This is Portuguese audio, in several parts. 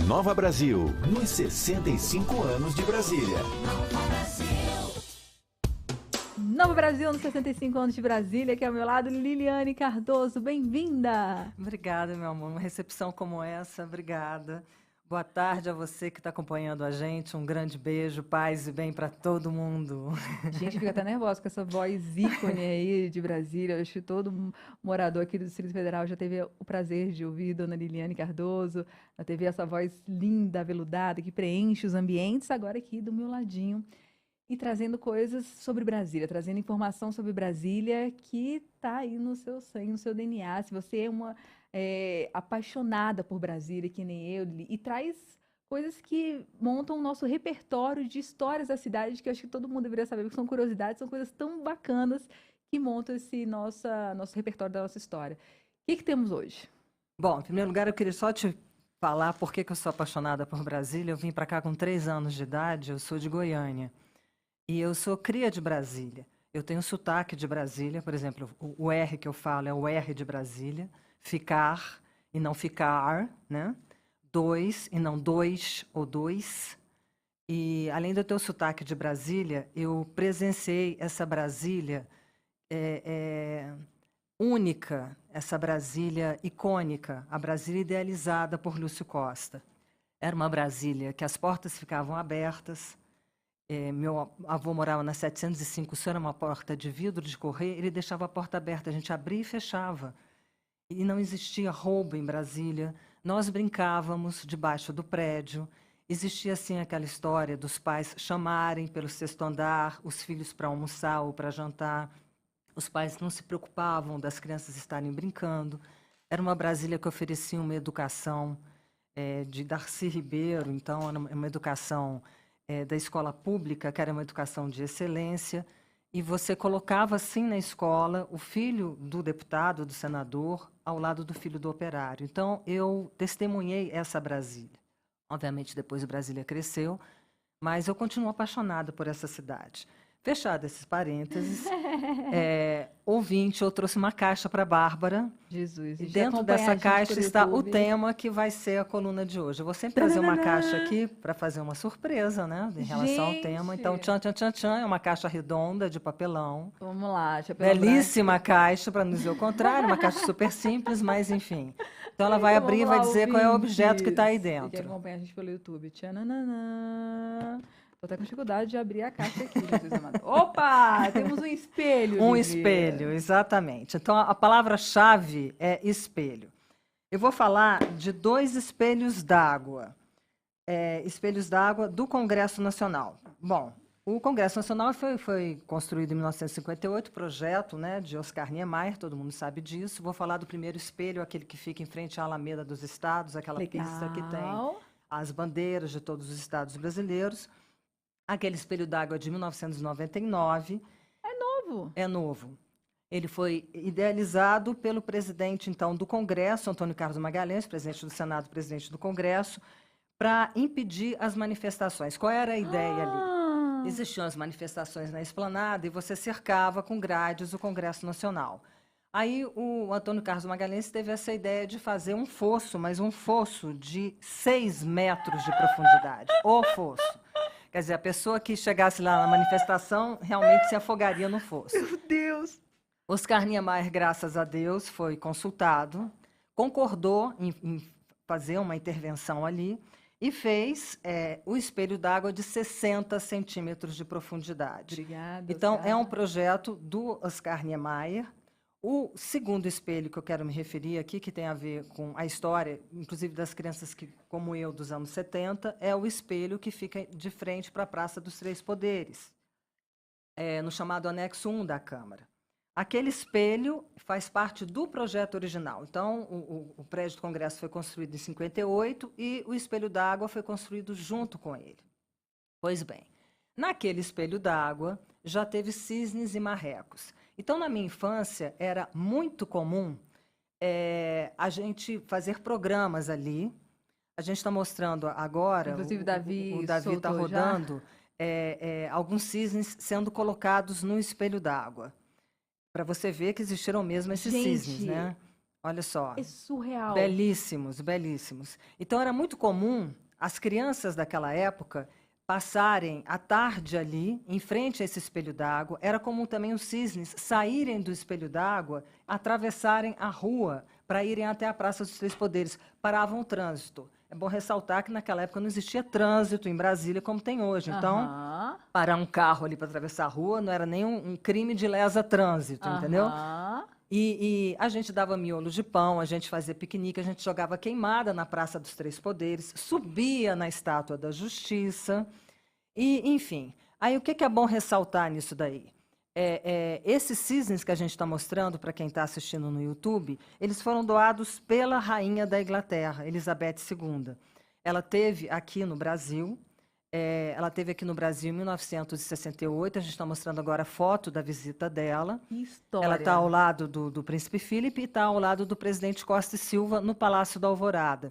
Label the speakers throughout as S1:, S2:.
S1: Nova Brasil, nos 65 anos de Brasília.
S2: Nova Brasil, nos 65 anos de Brasília, aqui ao meu lado, Liliane Cardoso, bem-vinda!
S3: Obrigada, meu amor. Uma recepção como essa, obrigada. Boa tarde a você que está acompanhando a gente. Um grande beijo, paz e bem para todo mundo.
S2: Gente, fica até nervosa com essa voz ícone aí de Brasília. Eu acho que todo morador aqui do Distrito Federal já teve o prazer de ouvir Dona Liliane Cardoso, já teve essa voz linda, aveludada, que preenche os ambientes, agora aqui do meu ladinho. E trazendo coisas sobre Brasília, trazendo informação sobre Brasília que está aí no seu sangue, no seu DNA. Se você é uma apaixonada por Brasília, que nem eu, e traz coisas que montam o nosso repertório de histórias da cidade, que eu acho que todo mundo deveria saber, porque são curiosidades, são coisas tão bacanas que montam esse nosso repertório da nossa história. O que temos hoje?
S3: Bom, em primeiro lugar, eu queria só te falar por que eu sou apaixonada por Brasília. Eu vim para cá com 3 anos de idade, eu sou de Goiânia. E eu sou cria de Brasília. Eu tenho sotaque de Brasília, por exemplo, o R que eu falo é o R de Brasília. Ficar e não ficar, né? Dois e não dois ou dois. E além do teu sotaque de Brasília, eu presenciei essa Brasília única, essa Brasília icônica, a Brasília idealizada por Lúcio Costa. Era uma Brasília que as portas ficavam abertas. Meu avô morava na 705, isso era uma porta de vidro de correr, ele deixava a porta aberta, a gente abria e fechava. E não existia roubo em Brasília. Nós brincávamos debaixo do prédio. Existia, assim, aquela história dos pais chamarem pelo sexto andar os filhos para almoçar ou para jantar. Os pais não se preocupavam das crianças estarem brincando. Era uma Brasília que oferecia uma educação de Darcy Ribeiro, então era uma educação da escola pública, que era uma educação de excelência. E você colocava, assim, na escola, o filho do deputado, do senador, ao lado do filho do operário. Então, eu testemunhei essa Brasília. Obviamente, depois Brasília cresceu, mas eu continuo apaixonada por essa cidade. Fechado esses parênteses, ouvinte, eu trouxe uma caixa para a Bárbara.
S2: Jesus,
S3: E dentro dessa caixa está o tema que vai ser a coluna de hoje. Eu vou sempre trazer uma caixa aqui para fazer uma surpresa, né, em relação ao tema. Então, tchan, tchan, tchan, tchan, é uma caixa redonda de papelão.
S2: Vamos lá,
S3: belíssima caixa, para não dizer o contrário, uma caixa super simples, mas enfim. Então, ela vai abrir e vai dizer qual é o objeto que está aí dentro.
S2: Quem acompanha a gente pelo YouTube. Tchananana. Tô até com dificuldade de abrir a caixa aqui, Jesus amado. Opa! Temos um espelho.
S3: Um espelho, exatamente. Então, a palavra-chave é espelho. Eu vou falar de 2 espelhos d'água. Espelhos d'água do Congresso Nacional. Bom, o Congresso Nacional foi construído em 1958, projeto, né, de Oscar Niemeyer, todo mundo sabe disso. Vou falar do primeiro espelho, aquele que fica em frente à Alameda dos Estados, aquela pista que tem as bandeiras de todos os estados brasileiros. Aquele espelho d'água de 1999.
S2: É novo.
S3: É novo. Ele foi idealizado pelo presidente, então, do Congresso, Antônio Carlos Magalhães, presidente do Senado, presidente do Congresso, para impedir as manifestações. Qual era a ideia ali? Existiam as manifestações na esplanada e você cercava com grades o Congresso Nacional. Aí o Antônio Carlos Magalhães teve essa ideia de fazer um fosso, mas um fosso de 6 metros de profundidade. O fosso. Quer dizer, a pessoa que chegasse lá na manifestação realmente se afogaria no fosso.
S2: Meu Deus!
S3: Oscar Niemeyer, graças a Deus, foi consultado, concordou em fazer uma intervenção ali e fez o espelho d'água de 60 centímetros de profundidade.
S2: Obrigada,
S3: então,
S2: Oscar.
S3: é um projeto do Oscar Niemeyer. O segundo espelho que eu quero me referir aqui, que tem a ver com a história, inclusive das crianças que, como eu, dos anos 70, é o espelho que fica de frente para a Praça dos Três Poderes, no chamado anexo 1 da Câmara. Aquele espelho faz parte do projeto original. Então, o prédio do Congresso foi construído em 58 e o espelho d'água foi construído junto com ele. Pois bem, naquele espelho d'água já teve cisnes e marrecos. Então, na minha infância, era muito comum a gente fazer programas ali. A gente está mostrando agora,
S2: inclusive
S3: o Davi está rodando, alguns cisnes sendo colocados no espelho d'água, para você ver que existiram mesmo esses cisnes, né? Olha só.
S2: É surreal.
S3: Belíssimos, belíssimos. Então, era muito comum as crianças daquela época passarem a tarde ali, em frente a esse espelho d'água. Era comum também os cisnes saírem do espelho d'água, atravessarem a rua para irem até a Praça dos Três Poderes. Paravam o trânsito. É bom ressaltar que naquela época não existia trânsito em Brasília como tem hoje. Então,
S2: Aham,
S3: parar um carro ali para atravessar a rua não era nem um crime de lesa trânsito, entendeu?
S2: aham.
S3: E a gente dava miolo de pão, a gente fazia piquenique, a gente jogava queimada na Praça dos Três Poderes, subia na Estátua da Justiça, e, enfim. Aí, o que é bom ressaltar nisso daí? Esses cisnes que a gente está mostrando para quem está assistindo no YouTube, eles foram doados pela rainha da Inglaterra, Elizabeth II. Ela teve aqui no Brasil, em 1968, a gente está mostrando agora a foto da visita dela.
S2: Que história.
S3: Ela está ao lado do príncipe Filipe e está ao lado do presidente Costa e Silva no Palácio da Alvorada.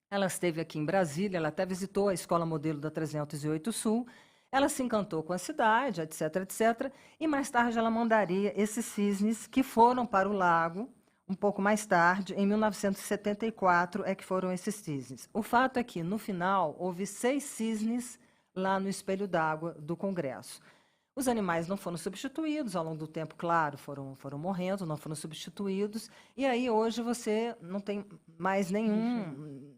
S3: Ela esteve aqui em Brasília, ela até visitou a Escola Modelo da 308 Sul, ela se encantou com a cidade, etc, etc, e mais tarde ela mandaria esses cisnes que foram para o lago, um pouco mais tarde, em 1974, é que foram esses cisnes. O fato é que, no final, houve 6 cisnes lá no espelho d'água do Congresso. Os animais não foram substituídos, ao longo do tempo, claro, foram morrendo, não foram substituídos, e aí hoje você não tem mais nenhum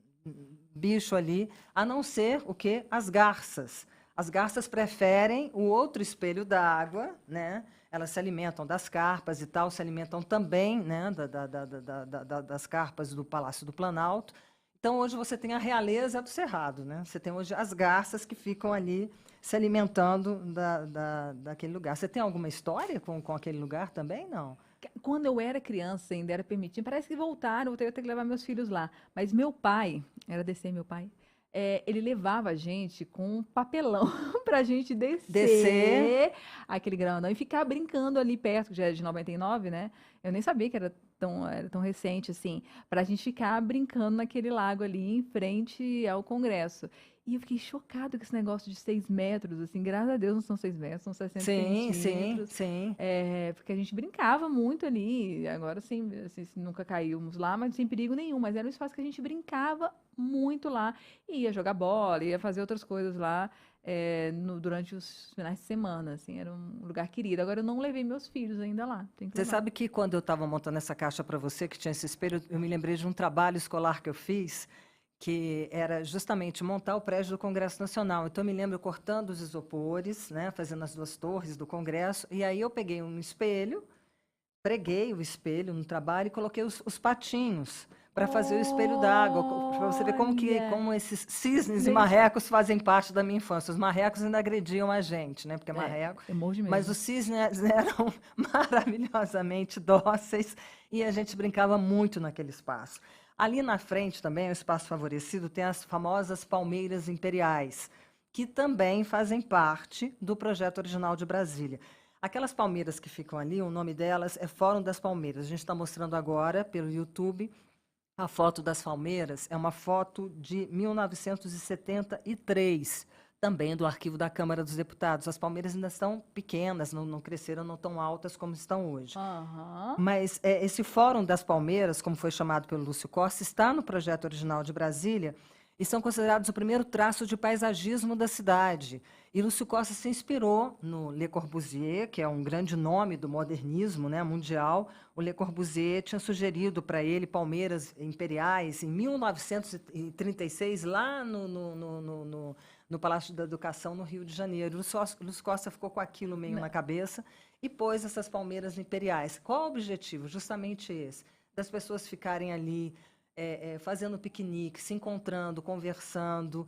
S3: bicho ali, a não ser o quê? As garças. As garças preferem o outro espelho d'água, né? Elas se alimentam das carpas e tal, se alimentam também, né, das carpas do Palácio do Planalto. Então, hoje você tem a realeza do Cerrado, né? Você tem hoje as garças que ficam ali se alimentando daquele lugar. Você tem alguma história com aquele lugar também? Não?
S2: Quando eu era criança, ainda era permitido. Parece que voltaram, eu ter que levar meus filhos lá. Mas meu pai, era descer meu pai, ele levava a gente com um papelão pra gente descer aquele grandão e ficar brincando ali perto, que já era de 99, né? Eu nem sabia que era tão recente assim, pra gente ficar brincando naquele lago ali em frente ao Congresso. E eu fiquei chocado com esse negócio de 6 metros, assim, graças a Deus não são 6 metros, são 60
S3: Sim, sim,
S2: centímetros.
S3: sim.
S2: Porque a gente brincava muito ali, agora sim, assim, nunca caímos lá, mas sem perigo nenhum. Mas era um espaço que a gente brincava muito lá. E ia jogar bola, ia fazer outras coisas lá durante os finais de semana, assim, era um lugar querido. Agora eu não levei meus filhos ainda lá. Tem que
S3: Você
S2: levar.
S3: sabe que quando eu estava montando essa caixa para você, que tinha esse espelho, eu me lembrei de um trabalho escolar que eu fiz, que era justamente montar o prédio do Congresso Nacional. Então, eu me lembro cortando os isopores, né, fazendo as 2 torres do Congresso, e aí eu peguei um espelho, preguei o espelho no trabalho e coloquei os patinhos para fazer o espelho d'água, para você ver
S2: Olha!
S3: como esses cisnes e
S2: Nem-
S3: marrecos fazem parte da minha infância. Os marrecos ainda agrediam a gente, né, porque é
S2: É,
S3: marreco.
S2: emoji
S3: Mas
S2: mesmo.
S3: os cisnes eram maravilhosamente dóceis e a gente brincava muito naquele espaço. Ali na frente também, o espaço favorecido, tem as famosas palmeiras imperiais, que também fazem parte do projeto original de Brasília. Aquelas palmeiras que ficam ali, o nome delas é Fórum das Palmeiras. A gente está mostrando agora pelo YouTube a foto das palmeiras, é uma foto de 1973, também do arquivo da Câmara dos Deputados. As palmeiras ainda estão pequenas, não cresceram, não tão altas como estão hoje.
S2: Aham.
S3: Mas esse Fórum das Palmeiras, como foi chamado pelo Lúcio Costa, está no projeto original de Brasília e são considerados o primeiro traço de paisagismo da cidade. E Lúcio Costa se inspirou no Le Corbusier, que é um grande nome do modernismo, né, mundial. O Le Corbusier tinha sugerido para ele palmeiras imperiais em 1936, lá no Palácio da Educação, no Rio de Janeiro. Lúcio Costa ficou com aquilo meio na cabeça e pôs essas palmeiras imperiais. Qual o objetivo? Justamente esse, das pessoas ficarem ali fazendo piquenique, se encontrando, conversando,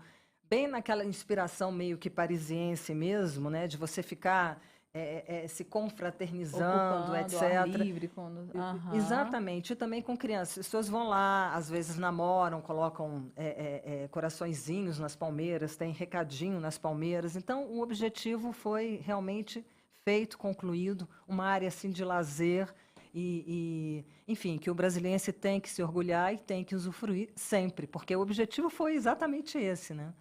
S3: bem naquela inspiração meio que parisiense mesmo, né, de você ficar se confraternizando,
S2: Ocupando,
S3: etc.
S2: ar livre, quando... Aham.
S3: Exatamente, e também com crianças. As pessoas vão lá, às vezes namoram, colocam coraçõezinhos nas palmeiras, tem recadinho nas palmeiras. Então, o objetivo foi realmente feito, concluído, uma área assim de lazer enfim, que o brasiliense tem que se orgulhar e tem que usufruir sempre, porque o objetivo foi exatamente esse, né?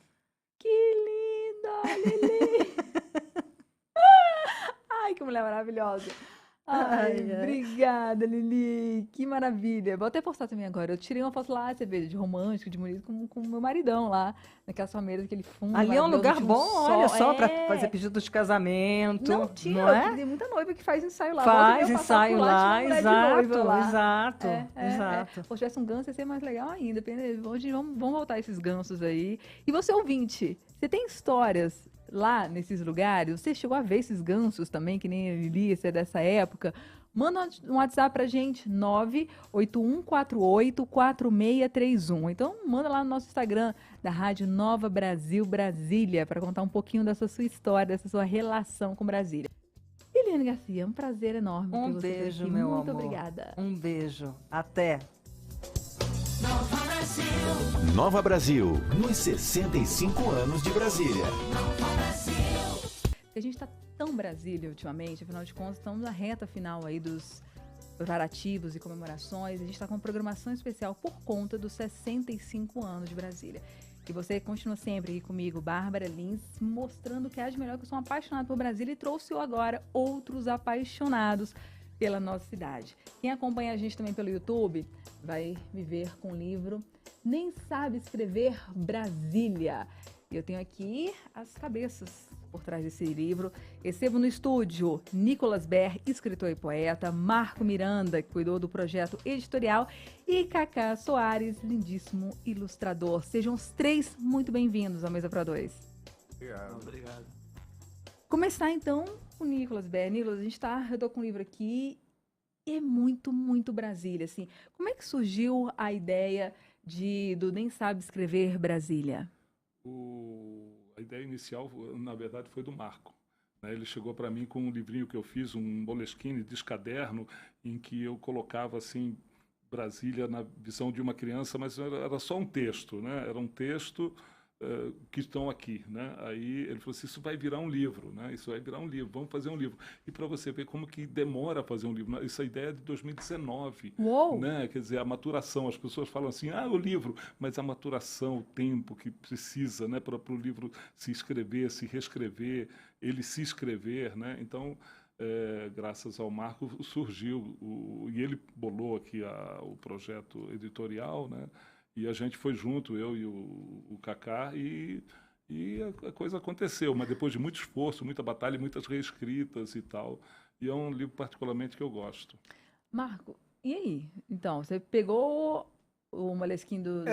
S2: Que linda, Lili! Ai, que mulher maravilhosa. Ai,
S3: Ai, ai.
S2: obrigada, Lili. Que maravilha. Vou até postar também agora. Eu tirei uma foto lá, você vê, de romântico, de bonito, com o meu maridão lá, naquela sua mesa, aquele fundo
S3: Ali é um
S2: maravilhoso,
S3: lugar
S2: tinha um
S3: bom, olha
S2: sol.
S3: só, para fazer
S2: É.
S3: pedido de casamento,
S2: Não tinha,
S3: não é?
S2: tem muita noiva que faz ensaio lá. Volta e meia
S3: Faz
S2: eu passava
S3: ensaio
S2: por lá, tinha
S3: lá,
S2: uma mulher de noiva
S3: exato,
S2: lá.
S3: exato,
S2: É.
S3: exato.
S2: Se tivesse um ganso, ia ser mais legal ainda. Hoje vamos voltar esses gansos aí. E você, ouvinte, você tem histórias lá nesses lugares? Você chegou a ver esses gansos também, que nem a Lili, você é dessa época? Manda um WhatsApp pra gente, 981484631. Então, manda lá no nosso Instagram, da Rádio Nova Brasil Brasília, para contar um pouquinho dessa sua história, dessa sua relação com Brasília. Eliane Garcia, um prazer enorme ter
S3: Um
S2: você por
S3: beijo,
S2: aqui.
S3: meu
S2: Muito
S3: amor.
S2: obrigada.
S3: Um beijo. Até.
S1: Nova Brasil, nos 65 anos de Brasília.
S2: A gente está tão Brasília ultimamente, afinal de contas, estamos na reta final aí dos preparativos e comemorações. A gente está com uma programação especial por conta dos 65 anos de Brasília. E você continua sempre aqui comigo, Bárbara Lins, mostrando que há de melhor, que eu sou um apaixonado por Brasília e trouxe agora outros apaixonados pela nossa cidade. Quem acompanha a gente também pelo YouTube vai me ver com o livro Nem Sabe Escrever Brasília. E eu tenho aqui as cabeças por trás desse livro. Recebo no estúdio Nicolas Ber, escritor e poeta, Marco Miranda, que cuidou do projeto editorial, e Cacá Soares, lindíssimo ilustrador. Sejam os três muito bem-vindos ao Mesa para Dois.
S4: Obrigado.
S2: Começar então com o Nicolas Ber. Nicolas, eu tô com um livro aqui e é muito, muito Brasília, assim. Como é que surgiu a ideia do Nem Sabe Escrever Brasília?
S4: A ideia inicial, na verdade, foi do Marco. Né? Ele chegou para mim com um livrinho que eu fiz, um Moleskine, descaderno, em que eu colocava assim Brasília na visão de uma criança, mas era só um texto, né? Era um texto que estão aqui, né? Aí ele falou assim, isso vai virar um livro, né? Isso vai virar um livro, vamos fazer um livro. E para você ver como que demora a fazer um livro, essa ideia é de 2019,
S2: Uou!
S4: né? Quer dizer, a maturação, as pessoas falam assim, o livro, mas a maturação, o tempo que precisa, né? Para o livro se escrever, se reescrever, ele se escrever, né? Então, graças ao Marco surgiu, e ele bolou aqui o projeto editorial, né? E a gente foi junto, eu e o Cacá, e a coisa aconteceu, mas depois de muito esforço, muita batalha, muitas reescritas e tal. E é um livro particularmente que eu gosto.
S2: Marco, e aí? Então, você pegou o Moleskine do...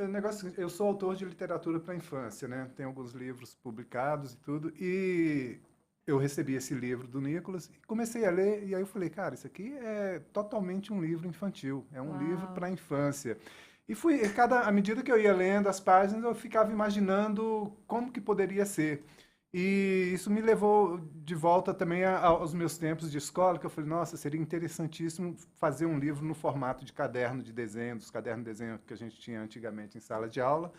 S5: O negócio, eu sou autor de literatura para a infância, né? Tem alguns livros publicados e tudo, e eu recebi esse livro do Nicolas e comecei a ler, e aí eu falei, cara, isso aqui é totalmente um livro infantil, é um livro para a infância. E à medida que eu ia lendo as páginas, eu ficava imaginando como que poderia ser. E isso me levou de volta também aos meus tempos de escola, que eu falei, nossa, seria interessantíssimo fazer um livro no formato de caderno de desenho, dos cadernos de desenho que a gente tinha antigamente em sala de aula,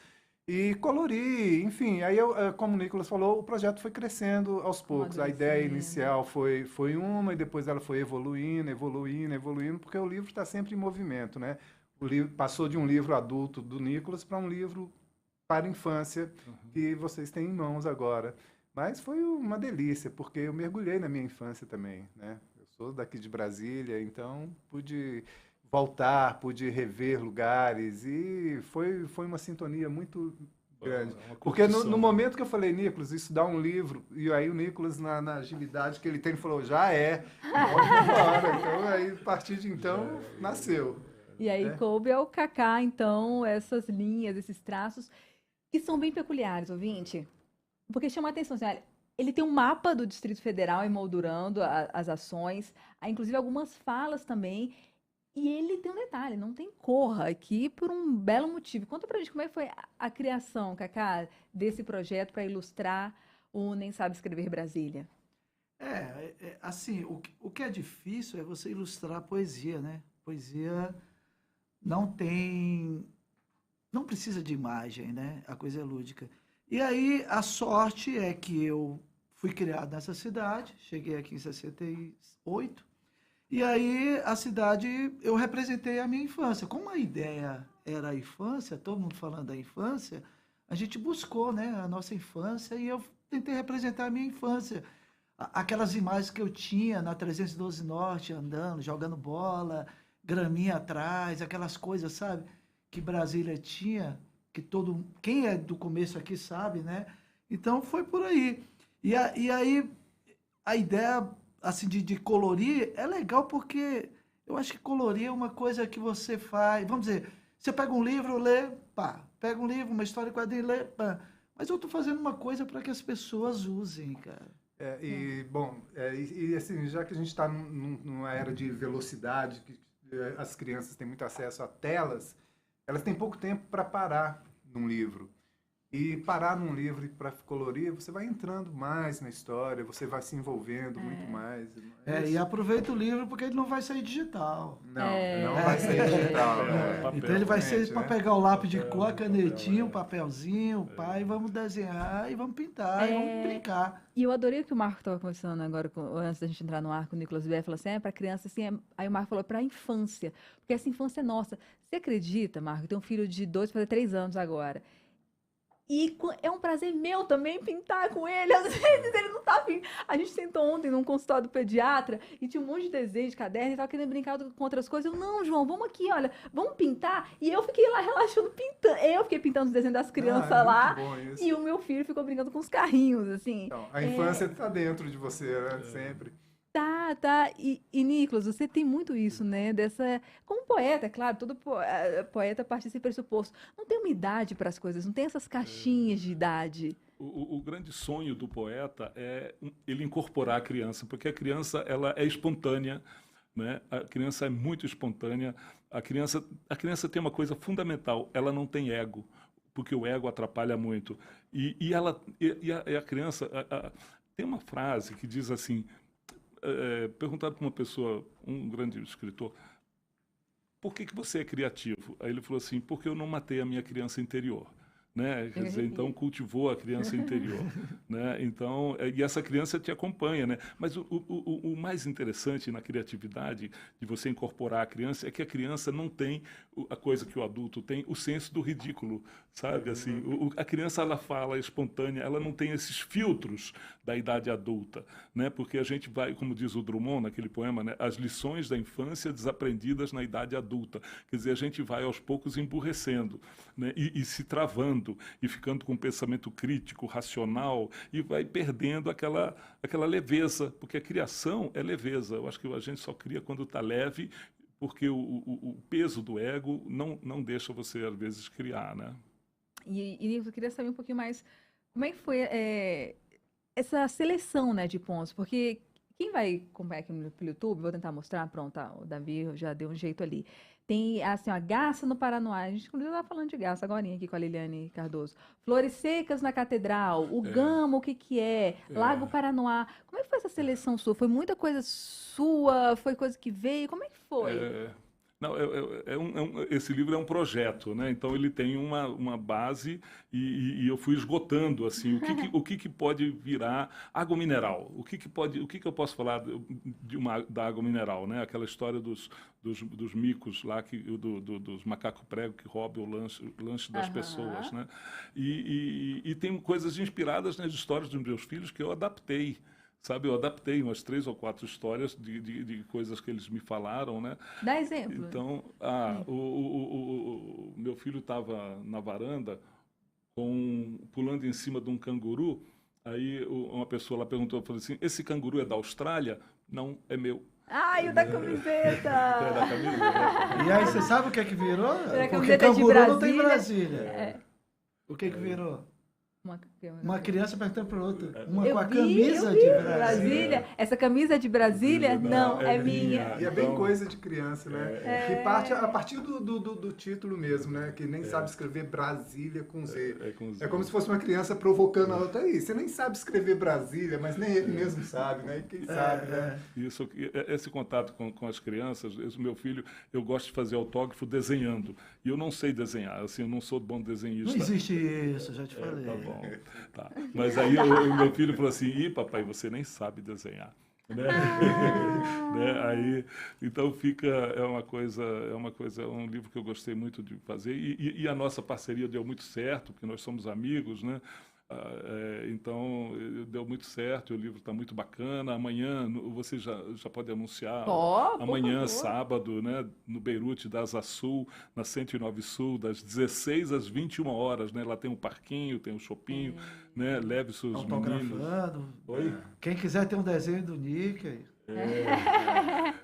S5: e colorir, enfim. Aí, como o Nicolas falou, o projeto foi crescendo aos poucos. A ideia inicial foi uma, e depois ela foi evoluindo, porque o livro está sempre em movimento, né? O livro passou de um livro adulto do Nicolas para um livro para a infância, que vocês têm em mãos agora. Mas foi uma delícia, porque eu mergulhei na minha infância também, né? Eu sou daqui de Brasília, então pude voltar, pude rever lugares, e foi uma sintonia muito grande. Porque no momento que eu falei, Nicolas, isso dá um livro, e aí o Nicolas, na agilidade que ele tem, falou, já é, pode ir embora. Então, aí, a partir de então, nasceu.
S2: E aí coube ao Cacá, então, essas linhas, esses traços, que são bem peculiares, ouvinte. Porque chama a atenção, assim, olha, ele tem um mapa do Distrito Federal emoldurando as ações, há inclusive algumas falas também, e ele tem um detalhe, não tem cor aqui por um belo motivo. Conta pra gente como é que foi a criação, Cacá, desse projeto para ilustrar o Nem Sabe Escrever Brasília.
S6: Assim, o que é difícil é você ilustrar a poesia, né? Poesia não precisa de imagem, né? A coisa é lúdica. E aí, a sorte é que eu fui criado nessa cidade, cheguei aqui em 68, e aí a cidade, eu representei a minha infância. Como a ideia era a infância, todo mundo falando da infância, a gente buscou, né, a nossa infância, e eu tentei representar a minha infância. aquelas imagens que eu tinha na 312 Norte, andando, jogando bola, graminha atrás, aquelas coisas, sabe? Que Brasília tinha, que quem é do começo aqui sabe, né? Então foi por aí. E aí a ideia assim de colorir é legal porque eu acho que colorir é uma coisa que você faz, vamos dizer, você pega um livro, lê, pá, pega um livro, uma história em quadrinho, lê, pá. Mas eu estou fazendo uma coisa para que as pessoas usem, cara.
S5: Assim, já que a gente está numa era de velocidade, que as crianças têm muito acesso a telas, elas têm pouco tempo para parar num livro. E parar num livro para colorir, você vai entrando mais na história, você vai se envolvendo muito mais.
S6: E aproveita o livro porque ele não vai sair digital.
S5: Não vai sair digital.
S6: Então ele vai ser para
S5: né?
S6: pegar o lápis de cor, a canetinha, um papelzinho, pá, e vamos desenhar, e vamos pintar, e vamos brincar.
S2: E eu adorei o que o Marco estava conversando agora, antes da gente entrar no ar com o Nicolas Bé, falou assim, para criança, assim, aí o Marco falou para a infância, porque essa infância é nossa. Você acredita, Marco, tem um filho de 2 para 3 anos agora, e é um prazer meu também pintar com ele. Às vezes ele não tá afim. A gente sentou ontem num consultório do pediatra e tinha um monte de desenho de caderno e tava querendo brincar com outras coisas. Eu, não, João, vamos aqui, olha, vamos pintar. E eu fiquei lá relaxando, pintando. Eu fiquei pintando os desenhos das crianças lá. E o meu filho ficou brincando com os carrinhos, assim.
S5: Então, a infância tá dentro de você, né? Sempre.
S2: Tá. E Nicolas, você tem muito isso, né? Como poeta, é claro, todo poeta parte desse pressuposto. Não tem uma idade para as coisas, não tem essas caixinhas de idade.
S4: O grande sonho do poeta é ele incorporar a criança, porque a criança ela é espontânea, né? A criança é muito espontânea. A criança tem uma coisa fundamental, ela não tem ego, porque o ego atrapalha muito. E a criança... tem uma frase que diz assim... perguntado para uma pessoa, um grande escritor, por que você é criativo? Aí ele falou assim, porque eu não matei a minha criança interior. Né? Quer dizer, então cultivou a criança interior. Né? Então, e essa criança te acompanha. Né? Mas o mais interessante na criatividade de você incorporar a criança é que a criança não tem a coisa que o adulto tem, o senso do ridículo. Sabe? Assim, a criança ela fala espontânea, ela não tem esses filtros da idade adulta. Né? Porque a gente vai, como diz o Drummond naquele poema, né? As lições da infância desaprendidas na idade adulta. Quer dizer, a gente vai aos poucos emburrecendo, né? E se travando e ficando com um pensamento crítico, racional, e vai perdendo aquela leveza, porque a criação é leveza. Eu acho que a gente só cria quando está leve, porque o peso do ego não deixa você, às vezes, criar, né?
S2: E eu queria saber um pouquinho mais, como é que foi essa seleção, né, de pontos? Porque quem vai acompanhar aqui no YouTube, vou tentar mostrar, pronto, o Davi já deu um jeito ali. Tem, assim, a Garça no Paranoá. A gente, inclusive, estava falando de Garça agora aqui com a Liliane Cardoso. Flores Secas na Catedral. O Gama, o que é? Lago Paranoá. Como é que foi essa seleção sua? Foi muita coisa sua? Foi coisa que veio? Como é que foi?
S4: Não, esse livro é um projeto, né? Então ele tem uma base e eu fui esgotando assim o que pode virar água mineral, o que eu posso falar da água mineral, né? Aquela história dos micos lá dos macacos prego que roubam o lanche das pessoas, né? E tem coisas inspiradas nas histórias dos meus filhos que eu adaptei. Sabe, eu adaptei umas 3 ou 4 histórias de coisas que eles me falaram, né?
S2: Dá exemplo.
S4: Então, o meu filho estava na varanda pulando em cima de um canguru. Aí uma pessoa lá perguntou, falou assim, esse canguru é da Austrália? Não, é meu.
S2: Ai, o da camiseta!
S4: É da camiseta.
S6: E aí, você sabe o que é que virou? Porque
S2: camiseta de
S6: canguru não tem
S2: Brasília.
S6: Brasília. O que é que virou?
S2: Uma
S6: criança perguntando para outra. Uma
S2: eu
S6: com a
S2: vi,
S6: camisa
S2: eu vi,
S6: de Brasília.
S2: Essa camisa de Brasília? Não, é minha.
S5: E é bem coisa de criança, né? Que parte a partir do título mesmo, né? Que nem sabe escrever Brasília com Z. É como se fosse uma criança provocando a outra. Aí, você nem sabe escrever Brasília, mas nem ele mesmo sabe, né? E quem sabe, né?
S4: Isso, esse contato com as crianças, o meu filho, eu gosto de fazer autógrafo desenhando. E eu não sei desenhar, assim, eu não sou bom desenhista.
S6: Não existe isso, já te falei.
S4: Tá bom. Tá. Mas aí o meu filho falou assim, papai, você nem sabe desenhar. Né? Né? Aí, então é um livro que eu gostei muito de fazer e a nossa parceria deu muito certo, porque nós somos amigos, né? Então, deu muito certo, o livro está muito bacana. Amanhã, você já pode anunciar,
S2: Por
S4: amanhã,
S2: favor.
S4: sábado, né, no Beirute da Asa Sul, na 109 Sul, das 16 às 21 horas. Né? Lá tem um parquinho, tem um shopping, né? Leve seus meninos.
S6: Autografando.
S4: Oi?
S6: Quem quiser ter um desenho do Nick aí.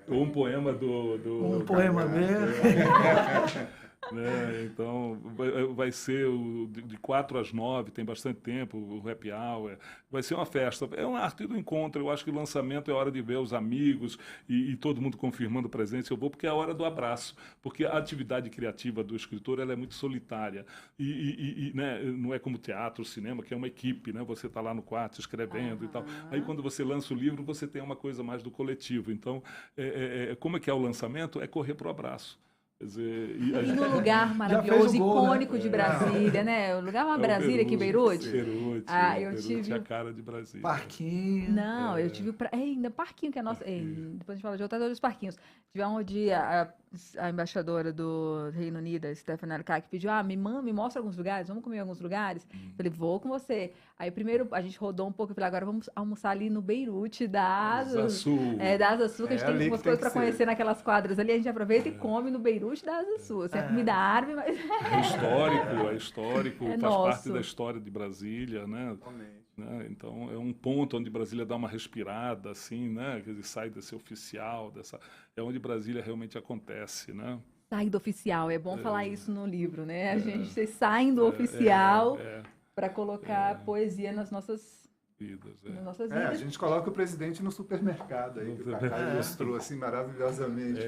S4: Ou um poema do
S6: Um poema mesmo.
S4: né? Então, vai ser de 4 às 9, tem bastante tempo, o happy hour. Vai ser uma festa. É uma arte do encontro. Eu acho que o lançamento é a hora de ver os amigos e todo mundo confirmando presença. Eu vou porque é a hora do abraço. Porque a atividade criativa do escritor ela é muito solitária. Né? Não é como teatro, cinema, que é uma equipe. Né? Você está lá no quarto escrevendo e tal. Aí, quando você lança o livro, você tem uma coisa mais do coletivo. Então, como é que é o lançamento? É correr para o abraço. Quer dizer,
S2: E no lugar maravilhoso, icônico de Brasília, né? O lugar é uma Brasília aqui em Beirute.
S4: Beirute,
S2: Ah, eu
S4: Beirute
S2: tive-
S4: é a cara de Brasília.
S6: Parquinho.
S2: Não, eu tive. Ainda parquinho, que é nosso. Depois a gente fala de outros parquinhos. Tive um dia a embaixadora do Reino Unido, a Stephanie Arcak, pediu: me mostra alguns lugares, vamos comer em alguns lugares. Falei: vou com você. Aí primeiro a gente rodou um pouco e falei: agora vamos almoçar ali no Beirute da
S4: Asa Sul.
S2: Da Asa Sul, que a gente
S5: É
S2: tem
S5: ali
S2: umas
S5: que tem
S2: coisas
S5: que
S2: para
S5: ser.
S2: conhecer naquelas quadras ali. A gente aproveita e come no Beirute da Asa Sul. Assim, é comida árabe, mas.
S4: É histórico,
S2: É
S4: faz
S2: nosso.
S4: parte da história de Brasília, né?
S5: Realmente.
S4: Então é um ponto onde Brasília dá uma respirada, assim, né? Quer dizer, sai desse oficial, é onde Brasília realmente acontece, né?
S2: Sai do oficial, é bom falar isso no livro, né? Vocês saem do oficial para colocar poesia nas nossas
S4: Vidas,
S2: vidas.
S5: A gente coloca o presidente no supermercado aí, que o Cacá ilustrou assim maravilhosamente.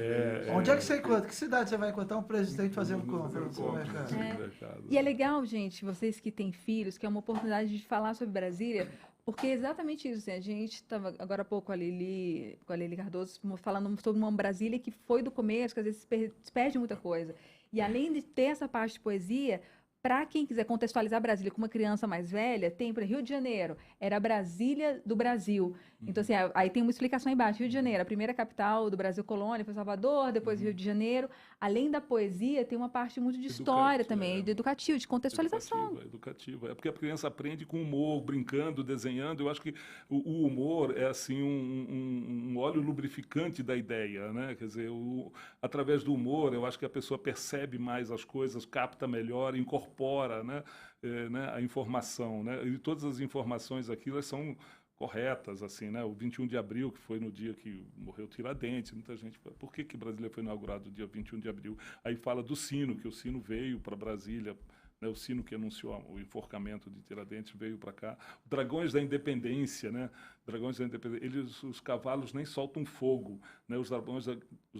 S6: Onde é que você encontra? Que cidade você vai encontrar um presidente fazendo compra no supermercado?
S4: supermercado.
S2: E é legal, gente, vocês que têm filhos, que é uma oportunidade de falar sobre Brasília, porque é exatamente isso. Assim, a gente estava agora há pouco com a Lili Cardoso falando sobre uma Brasília que foi do começo, que às vezes se perde muita coisa. E além de ter essa parte de poesia, para quem quiser contextualizar Brasília com uma criança mais velha, tem, por exemplo, Rio de Janeiro, era a Brasília do Brasil. Então, assim, aí tem uma explicação aí embaixo. Rio de Janeiro, a primeira capital do Brasil colônia, foi Salvador, depois Rio de Janeiro. Além da poesia, tem uma parte muito de história também, de educativo, de contextualização.
S4: Educativa. É porque a criança aprende com humor, brincando, desenhando. Eu acho que o humor é assim um óleo lubrificante da ideia, né? Quer dizer, através do humor, eu acho que a pessoa percebe mais as coisas, capta melhor, incorpora, né? A informação, né? E todas as informações aqui, elas são corretas, assim, né? O 21 de abril, que foi no dia que morreu Tiradentes, muita gente fala, por que Brasília foi inaugurado no dia 21 de abril? Aí fala do sino, que o sino veio para Brasília, né? O sino que anunciou o enforcamento de Tiradentes veio para cá. Dragões da Independência, né? Dragões da Independência, os cavalos nem soltam fogo, né? Os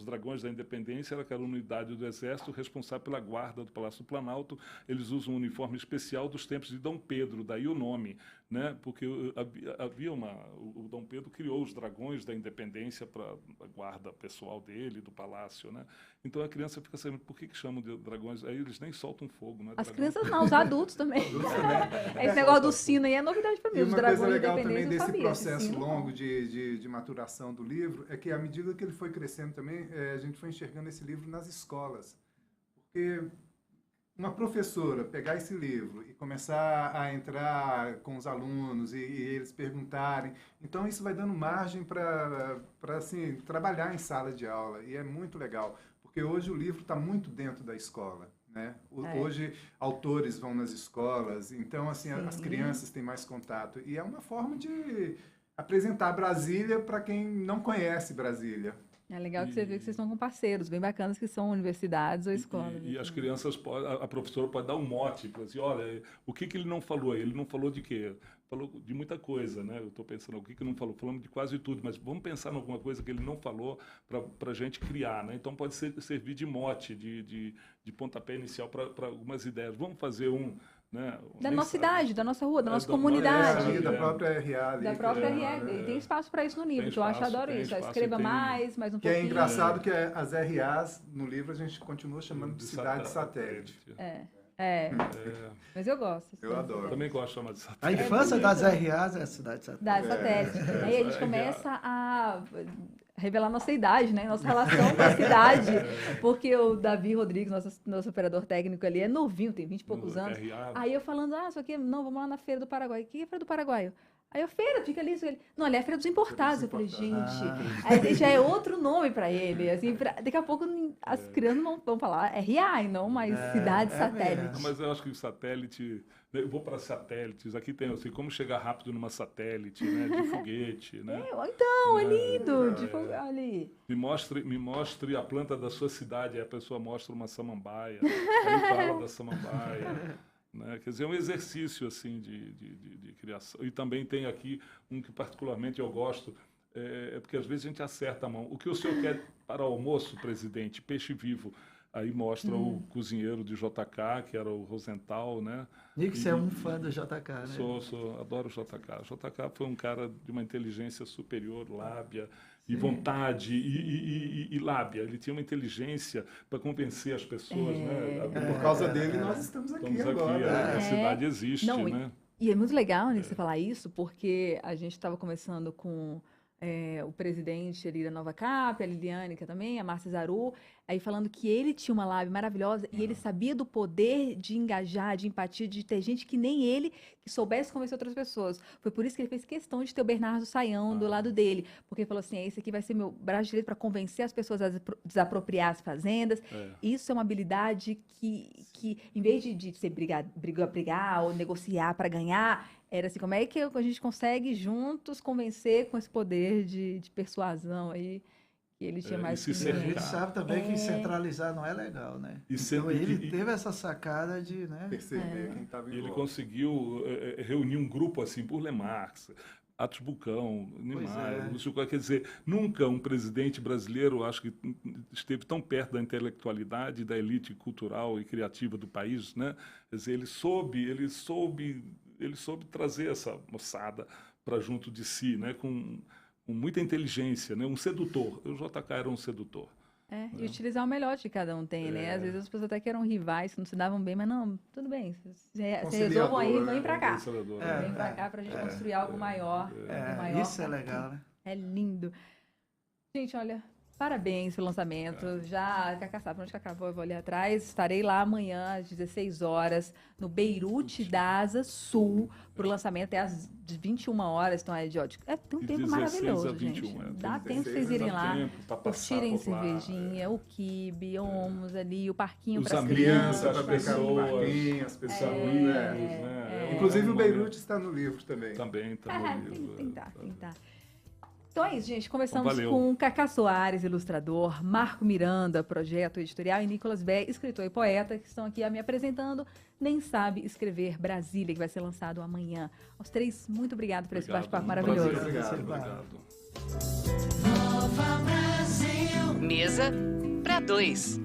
S4: dragões da Independência era aquela unidade do Exército responsável pela guarda do Palácio do Planalto. Eles usam um uniforme especial dos tempos de Dom Pedro, daí o nome, né? Porque havia o Dom Pedro criou os dragões da Independência para a guarda pessoal dele, do palácio, né? Então a criança fica sabendo por que chamam de dragões, aí eles nem soltam fogo, né?
S2: As crianças não, os adultos também. Esse negócio do sino aí é novidade para mim.
S5: E
S2: Os
S5: uma coisa
S2: dragões
S5: legal
S2: independentes
S5: também
S2: eu
S5: desse
S2: sabia.
S5: processo
S2: Sino, não.
S5: longo de maturação do livro é que, à medida que ele foi crescendo também, a gente foi enxergando esse livro nas escolas. Porque uma professora pegar esse livro e começar a entrar com os alunos e eles perguntarem, então isso vai dando margem para assim, trabalhar em sala de aula. E é muito legal, porque hoje o livro está muito dentro da escola. Né? Hoje, autores vão nas escolas, então assim, as crianças têm mais contato. E é uma forma de apresentar Brasília para quem não conhece Brasília.
S2: É legal que você vê que vocês estão com parceiros bem bacanas que são universidades ou escolas.
S4: E as crianças, a professora pode dar um mote, para assim, olha, o que ele não falou? Ele não falou de quê? Falou de muita coisa, né? Eu estou pensando, o que não falou? Falamos de quase tudo, mas vamos pensar em alguma coisa que ele não falou para a gente criar, né? Então pode servir de mote, de pontapé inicial para algumas ideias. Vamos fazer né?
S2: Da nossa cidade, da nossa rua, da nossa comunidade.
S5: Da própria RA.
S2: Da própria RA. E tem espaço para isso no livro, que eu adoro isso. Escreva mais um pouquinho.
S5: Que é engraçado que as RAs, no livro, a gente continua chamando de cidade satélite.
S2: Mas eu gosto.
S5: Eu adoro.
S4: Também gosto de chamar de satélite.
S6: A infância das RAs é a cidade satélite.
S2: Da satélite. Aí a gente começa revelar nossa idade, né? Nossa relação com a cidade. Porque o Davi Rodrigues, nosso operador técnico ali, é novinho, tem 20 e poucos anos. Aí eu falando, isso aqui, não, vamos lá na Feira do Paraguai. O que é Feira do Paraguai? Aí eu, feira, fica ali. Não, ali é a Feira dos Importados. Eu falei, gente, aí já é outro nome para ele. Assim, daqui a pouco as crianças vão falar RA e não mais cidade satélite.
S4: Mas eu acho que o satélite... Eu vou para satélites. Aqui tem assim, como chegar rápido numa satélite, né? De foguete, né?
S2: Então, é lindo. Ali.
S4: Me mostre a planta da sua cidade. Aí a pessoa mostra uma samambaia. Aí fala da samambaia. Né? Quer dizer, é um exercício assim de criação. E também tem aqui um que particularmente eu gosto, porque às vezes a gente acerta a mão. O que o senhor quer para o almoço, presidente? Peixe vivo. Aí mostra o cozinheiro de JK, que era o Rosenthal, né?
S6: Nick, você é um fã do JK, né?
S4: Sou, adoro o JK. JK foi um cara de uma inteligência superior, lábia, e vontade, e lábia. Ele tinha uma inteligência para convencer as pessoas, né?
S5: Por causa dele, nós estamos aqui agora.
S4: A cidade existe, né?
S2: E é muito legal, né, você falar isso, porque a gente estava conversando com o presidente ali da Nova Cap, a Liliane, que também, a Márcia Zaru, aí falando que ele tinha uma lábia maravilhosa e ele sabia do poder de engajar, de empatia, de ter gente que nem ele, que soubesse convencer outras pessoas. Foi por isso que ele fez questão de ter o Bernardo Saião do lado dele, porque ele falou assim, esse aqui vai ser meu braço direito para convencer as pessoas a desapropriar as fazendas. Isso é uma habilidade que em vez de ser brigar ou negociar para ganhar, era assim, como é que a gente consegue juntos convencer com esse poder de persuasão aí, que ele tinha mais que
S6: A gente sabe também que centralizar não é legal, né? Então ele teve essa sacada de, né?
S5: Perceber quem estava em volta.
S4: Ele conseguiu reunir um grupo assim, por Lemarx, Atos Bucão, Niemeyer, quer dizer, nunca um presidente brasileiro, acho que esteve tão perto da intelectualidade, da elite cultural e criativa do país, né? Quer dizer, ele soube trazer essa moçada para junto de si, né? Com muita inteligência, né? Um sedutor. O JK era um sedutor.
S2: E utilizar o melhor que cada um tem, né? Às vezes as pessoas até que eram rivais, que não se davam bem, mas não, tudo bem. Vocês resolvam aí, vem para cá. Vem para cá para a gente construir algo maior.
S6: Isso é legal, né?
S2: É lindo. Gente, olha, parabéns pelo lançamento. Já, Cacá sabe onde que acabou, eu vou ali atrás. Estarei lá amanhã às 16 horas, no Beirute da Asa Sul, para o lançamento. É às 21 horas, então tem um tempo maravilhoso, gente. Dá tempo pra vocês irem lá, curtirem cervejinha, o quibe, Omos ali, o parquinho para as crianças.
S5: Para brincar no parquinho, as pessoas. Inclusive o Beirute está no livro também.
S4: Também está no livro.
S2: Tem que tá. Então é isso, gente. Conversamos com Cacá Soares, ilustrador, Marco Miranda, projeto editorial, e Nicolas Bé, escritor e poeta, que estão aqui me apresentando Nem Sabe Escrever Brasília, que vai ser lançado amanhã. Aos três, muito obrigado por esse bate-papo maravilhoso.
S4: Obrigado.
S7: Mesa para dois.